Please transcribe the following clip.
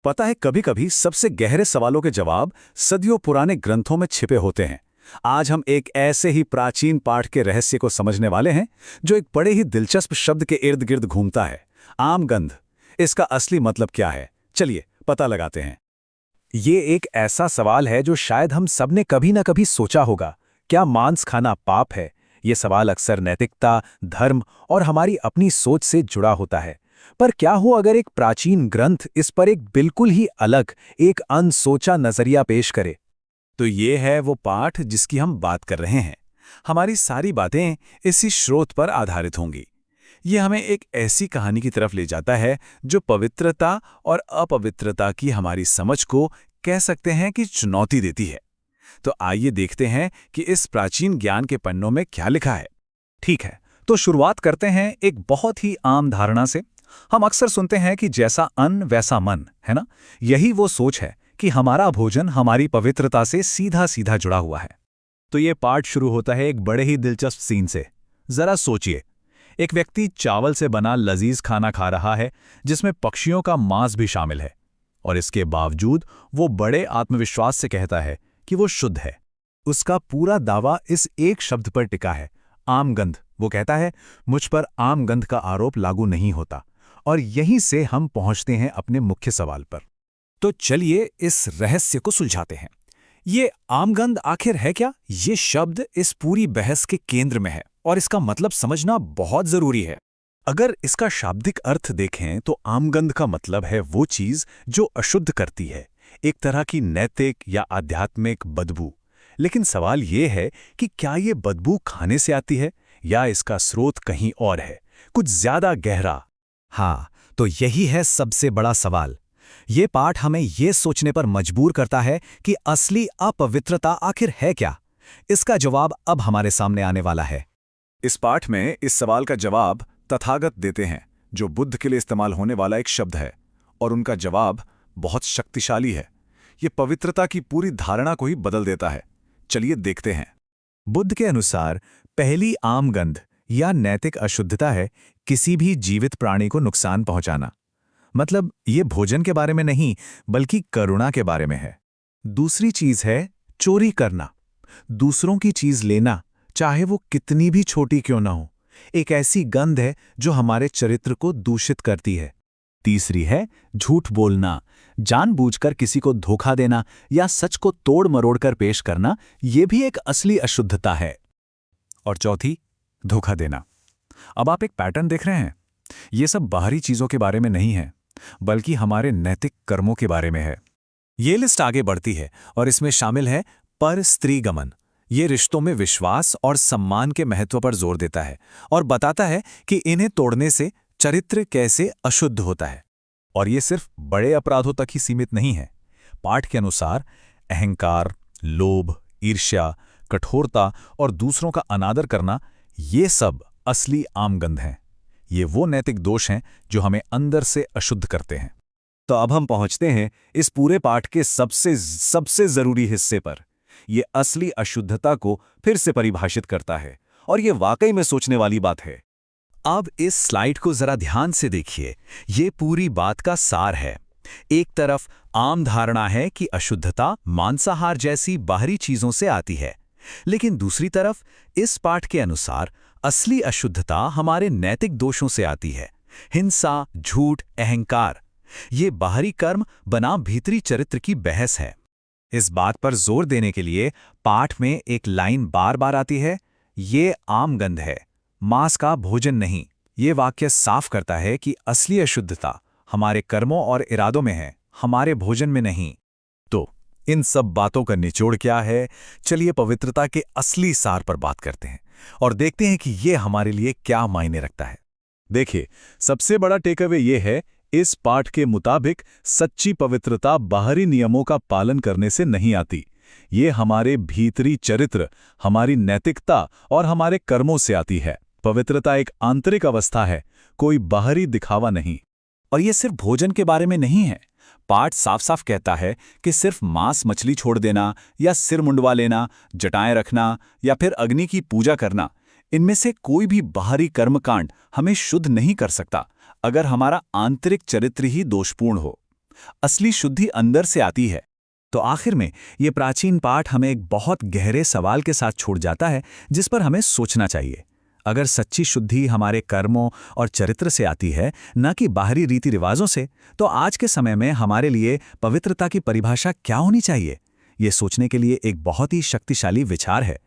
पता है, कभी कभी सबसे गहरे सवालों के जवाब सदियों पुराने ग्रंथों में छिपे होते हैं। आज हम एक ऐसे ही प्राचीन पाठ के रहस्य को समझने वाले हैं जो एक बड़े ही दिलचस्प शब्द के इर्द गिर्द घूमता है, आमगंध। इसका असली मतलब क्या है, चलिए पता लगाते हैं। ये एक ऐसा सवाल है जो शायद हम सब ने कभी ना कभी सोचा होगा। क्या मांस खाना पाप है? ये सवाल अक्सर नैतिकता, धर्म और हमारी अपनी सोच से जुड़ा होता है। पर क्या हो अगर एक प्राचीन ग्रंथ इस पर एक बिल्कुल ही अलग, एक अनसोचा नजरिया पेश करे? तो ये है वो पाठ जिसकी हम बात कर रहे हैं। हमारी सारी बातें इसी स्रोत पर आधारित होंगी। ये हमें एक ऐसी कहानी की तरफ ले जाता है जो पवित्रता और अपवित्रता की हमारी समझ को, कह सकते हैं कि, चुनौती देती है। तो आइए देखते हैं कि इस प्राचीन ज्ञान के पन्नों में क्या लिखा है। ठीक है, तो शुरुआत करते हैं एक बहुत ही आम धारणा से। हम अक्सर सुनते हैं कि जैसा अन्न वैसा मन, है ना? यही वो सोच है कि हमारा भोजन हमारी पवित्रता से सीधा सीधा जुड़ा हुआ है। तो ये पाठ शुरू होता है एक बड़े ही दिलचस्प सीन से। जरा सोचिए, एक व्यक्ति चावल से बना लजीज खाना खा रहा है जिसमें पक्षियों का मांस भी शामिल है, और इसके बावजूद वो बड़े आत्मविश्वास से कहता है कि वो शुद्ध है। उसका पूरा दावा इस एक शब्द पर टिका है, आमगंध। वो कहता है, मुझ पर आमगंध का आरोप लागू नहीं होता। और यहीं से हम पहुंचते हैं अपने मुख्य सवाल पर। तो चलिए इस रहस्य को सुलझाते हैं। ये आमगंध आखिर है क्या? ये शब्द इस पूरी बहस के केंद्र में है और इसका मतलब समझना बहुत जरूरी है। अगर इसका शाब्दिक अर्थ देखें तो आमगंध का मतलब है वो चीज जो अशुद्ध करती है, एक तरह की नैतिक या आध्यात्मिक बदबू। लेकिन सवाल ये है कि क्या ये बदबू खाने से आती है या इसका स्रोत कहीं और है, कुछ ज्यादा गहरा? हाँ, तो यही है सबसे बड़ा सवाल। ये पाठ हमें ये सोचने पर मजबूर करता है कि असली अपवित्रता आखिर है क्या। इसका जवाब अब हमारे सामने आने वाला है। इस पाठ में इस सवाल का जवाब तथागत देते हैं, जो बुद्ध के लिए इस्तेमाल होने वाला एक शब्द है, और उनका जवाब बहुत शक्तिशाली है। ये पवित्रता की पूरी धारणा को ही बदल देता है। चलिए देखते हैं। बुद्ध के अनुसार पहली आमगंध या नैतिक अशुद्धता है किसी भी जीवित प्राणी को नुकसान पहुंचाना। मतलब ये भोजन के बारे में नहीं, बल्कि करुणा के बारे में है। दूसरी चीज है चोरी करना, दूसरों की चीज लेना, चाहे वो कितनी भी छोटी क्यों ना हो। एक ऐसी गंध है जो हमारे चरित्र को दूषित करती है। तीसरी है झूठ बोलना, जानबूझकर किसी को धोखा देना या सच को तोड़ मरोड़कर पेश करना, ये भी एक असली अशुद्धता है। और चौथी, धोखा देना। अब आप एक पैटर्न देख रहे हैं। ये सब बाहरी चीजों के बारे में नहीं है, बल्कि हमारे नैतिक कर्मों के बारे में है। ये लिस्ट आगे बढ़ती है और इसमें शामिल है पर स्त्री गमन। ये रिश्तों में विश्वास और सम्मान के महत्व पर जोर देता है और बताता है कि इन्हें तोड़ने से चरित्र कैसे अशुद्ध होता है। और ये सिर्फ बड़े अपराधों तक ही सीमित नहीं है। पाठ के अनुसार अहंकार, लोभ, ईर्ष्या, कठोरता और दूसरों का अनादर करना, ये सब असली आमगंध हैं। ये वो नैतिक दोष हैं जो हमें अंदर से अशुद्ध करते हैं। तो अब हम पहुंचते हैं इस पूरे पाठ के सबसे जरूरी हिस्से पर। ये असली अशुद्धता को फिर से परिभाषित करता है, और ये वाकई में सोचने वाली बात है। अब इस स्लाइड को जरा ध्यान से देखिए। ये पूरी बात का सार है। एक तरफ आम धारणा है कि अशुद्धता मांसाहार जैसी बाहरी चीजों से आती है, लेकिन दूसरी तरफ इस पाठ के अनुसार असली अशुद्धता हमारे नैतिक दोषों से आती है। हिंसा, झूठ, अहंकार, ये बाहरी कर्म बना भीतरी चरित्र की बहस है। इस बात पर जोर देने के लिए पाठ में एक लाइन बार बार आती है, ये आमगंध है, मांस का भोजन नहीं। ये वाक्य साफ करता है कि असली अशुद्धता हमारे कर्मों और इरादों में है, हमारे भोजन में नहीं। तो इन सब बातों का निचोड़ क्या है? चलिए पवित्रता के असली सार पर बात करते हैं और देखते हैं कि ये हमारे लिए क्या मायने रखता है। देखिए, सबसे बड़ा टेकअवे ये है, इस पाठ के मुताबिक सच्ची पवित्रता बाहरी नियमों का पालन करने से नहीं आती। ये हमारे भीतरी चरित्र, हमारी नैतिकता और हमारे कर्मों से आती है। पवित्रता एक आंतरिक अवस्था है, कोई बाहरी दिखावा नहीं। और ये सिर्फ भोजन के बारे में नहीं है। पाठ साफ साफ कहता है कि सिर्फ मांस मछली छोड़ देना या सिर मुंडवा लेना, जटाएं रखना या फिर अग्नि की पूजा करना, इनमें से कोई भी बाहरी कर्मकांड हमें शुद्ध नहीं कर सकता अगर हमारा आंतरिक चरित्र ही दोषपूर्ण हो। असली शुद्धि अंदर से आती है। तो आखिर में ये प्राचीन पाठ हमें एक बहुत गहरे सवाल के साथ छोड़ जाता है, जिस पर हमें सोचना चाहिए। अगर सच्ची शुद्धि हमारे कर्मों और चरित्र से आती है, न कि बाहरी रीति रिवाजों से, तो आज के समय में हमारे लिए पवित्रता की परिभाषा क्या होनी चाहिए? ये सोचने के लिए एक बहुत ही शक्तिशाली विचार है।